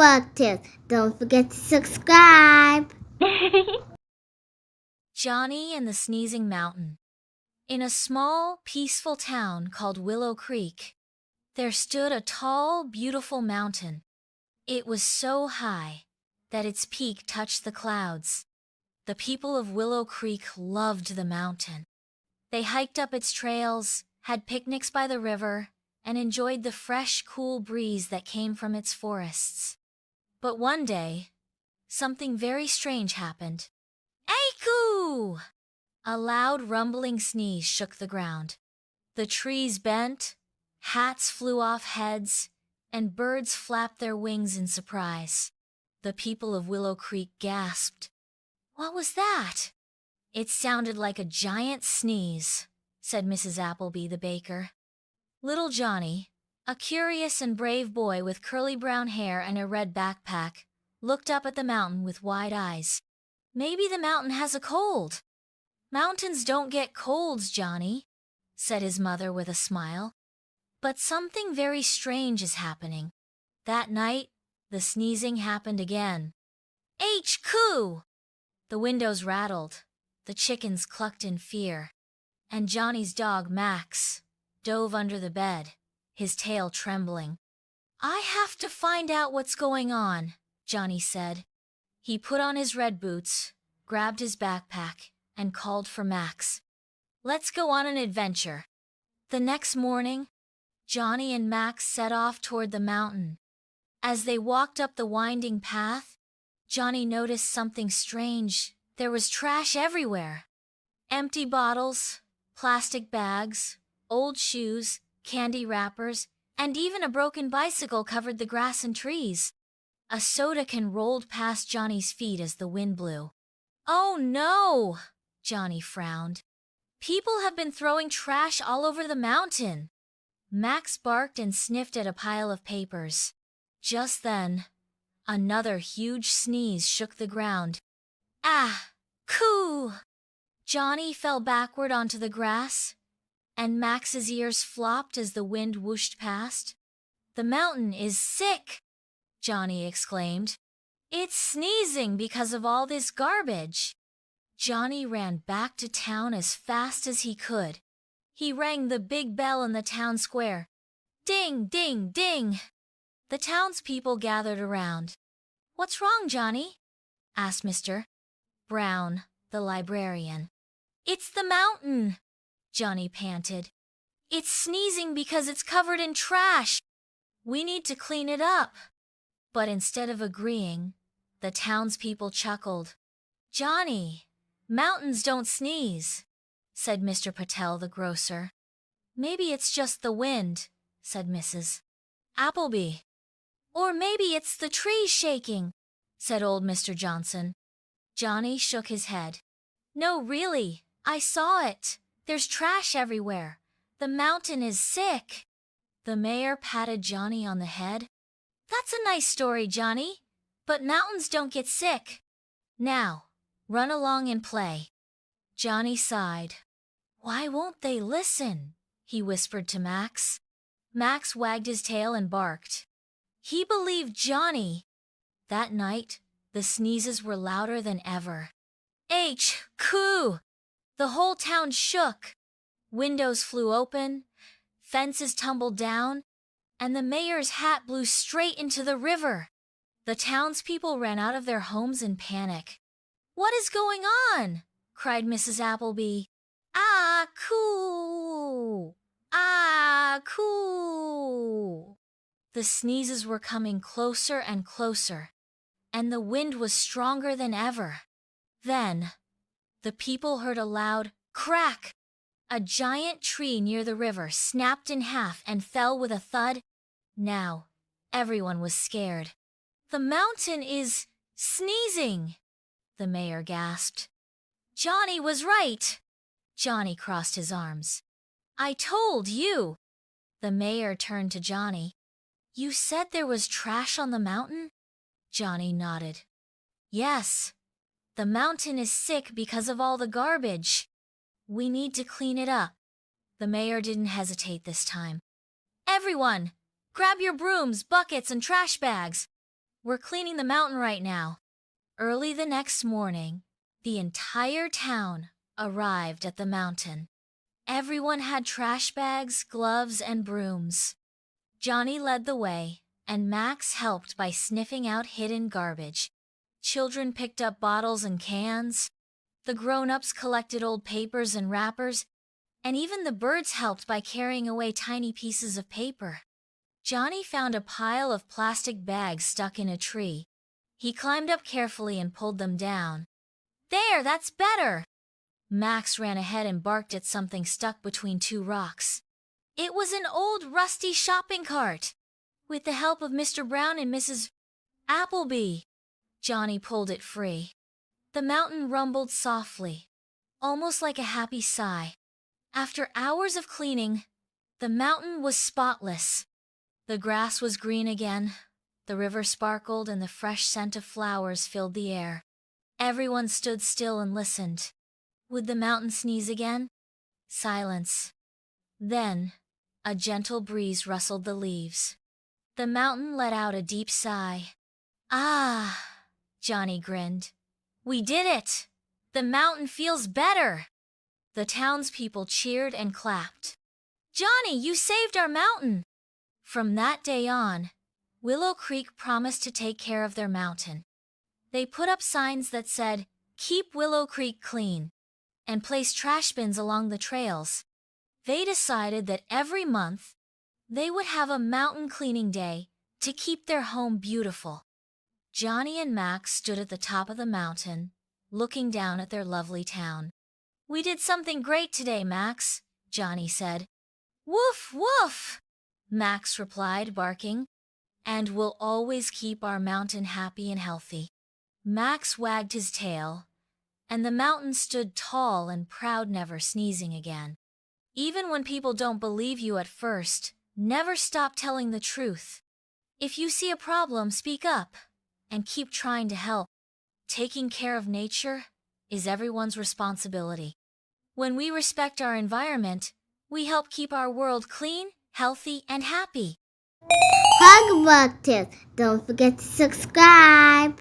Folktales. Don't forget to subscribe. Johnny and the Sneezing Mountain. In a small, peaceful town called Willow Creek, there stood a tall, beautiful mountain. It was so high that its peak touched the clouds. The people of Willow Creek loved the mountain. They hiked up its trails, had picnics by the river, and enjoyed the fresh, cool breeze that came from its forests. But one day, something very strange happened. Aiku! A loud rumbling sneeze shook the ground. The trees bent, hats flew off heads, and birds flapped their wings in surprise. The people of Willow Creek gasped. "What was that?" "It sounded like a giant sneeze," said Mrs. Appleby the baker. Little Johnny, a curious and brave boy with curly brown hair and a red backpack, looked up at the mountain with wide eyes. "Maybe the mountain has a cold." "Mountains don't get colds, Johnny," said his mother with a smile. "But something very strange is happening." That night, the sneezing happened again. H-coo! The windows rattled, the chickens clucked in fear, and Johnny's dog, Max, dove under the bed, his tail trembling. "I have to find out what's going on," Johnny said. He put on his red boots, grabbed his backpack, and called for Max. "Let's go on an adventure." The next morning, Johnny and Max set off toward the mountain. As they walked up the winding path, Johnny noticed something strange. There was trash everywhere. Empty bottles, plastic bags, old shoes, candy wrappers, and even a broken bicycle covered the grass and trees. A soda can rolled past Johnny's feet as the wind blew. "Oh no!" Johnny frowned. "People have been throwing trash all over the mountain." Max barked and sniffed at a pile of papers. Just then, another huge sneeze shook the ground. "Ah! Coo!" Johnny fell backward onto the grass, and Max's ears flopped as the wind whooshed past. "The mountain is sick!" Johnny exclaimed. "It's sneezing because of all this garbage." Johnny ran back to town as fast as he could. He rang the big bell in the town square. Ding, ding, ding! The townspeople gathered around. "What's wrong, Johnny?" asked Mr. Brown, the librarian. "It's the mountain," Johnny panted. "It's sneezing because it's covered in trash. We need to clean it up." But instead of agreeing, the townspeople chuckled. "Johnny, mountains don't sneeze," said Mr. Patel, the grocer. "Maybe it's just the wind," said Mrs. Appleby. "Or maybe it's the trees shaking," said old Mr. Johnson. Johnny shook his head. "No, really, I saw it. There's trash everywhere. The mountain is sick." The mayor patted Johnny on the head. "That's a nice story, Johnny, but mountains don't get sick. Now, run along and play." Johnny sighed. "Why won't they listen?" he whispered to Max. Max wagged his tail and barked. He believed Johnny. That night, the sneezes were louder than ever. H-coo! The whole town shook. Windows flew open, fences tumbled down, and the mayor's hat blew straight into the river. The townspeople ran out of their homes in panic. "What is going on?" cried Mrs. Appleby. "Ah, coo! Ah, coo!" The sneezes were coming closer and closer, and the wind was stronger than ever. Then, the people heard a loud crack. A giant tree near the river snapped in half and fell with a thud. Now, everyone was scared. "The mountain is sneezing," the mayor gasped. "Johnny was right." Johnny crossed his arms. "I told you." The mayor turned to Johnny. "You said there was trash on the mountain?" Johnny nodded. "Yes. The mountain is sick because of all the garbage. We need to clean it up." The mayor didn't hesitate this time. "Everyone, grab your brooms, buckets, and trash bags. We're cleaning the mountain right now. Early the next morning, the entire town arrived at the mountain. Everyone had trash bags, gloves, and brooms. Johnny led the way, and Max helped by sniffing out hidden garbage. Children picked up bottles and cans. The grown-ups collected old papers and wrappers, and even the birds helped by carrying away tiny pieces of paper. Johnny found a pile of plastic bags stuck in a tree. He climbed up carefully and pulled them down. There, that's better! Max ran ahead and barked at something stuck between two rocks. It was an old rusty shopping cart. With the help of Mr. Brown and Mrs. Appleby, Johnny pulled it free. The mountain rumbled softly, almost like a happy sigh. After hours of cleaning, the mountain was spotless. The grass was green again, the river sparkled, and the fresh scent of flowers filled the air. Everyone stood still and listened. Would the mountain sneeze again? Silence. Then, a gentle breeze rustled the leaves. The mountain let out a deep sigh. Ah, Johnny grinned. We did it! The mountain feels better! The townspeople cheered and clapped. Johnny, you saved our mountain! From that day on, Willow Creek promised to take care of their mountain. They put up signs that said, "Keep Willow Creek clean," and placed trash bins along the trails. They decided that every month, they would have a mountain cleaning day to keep their home beautiful. Johnny and Max stood at the top of the mountain, looking down at their lovely town. We did something great today, Max, Johnny said. Woof, woof, Max replied, barking. And we'll always keep our mountain happy and healthy. Max wagged his tail, and the mountain stood tall and proud, never sneezing again. Even when people don't believe you at first, never stop telling the truth. If you see a problem, speak up and keep trying to help. Taking care of nature is everyone's responsibility. When we respect our environment, we help keep our world clean, healthy, and happy. Hug Tips. Don't forget to subscribe.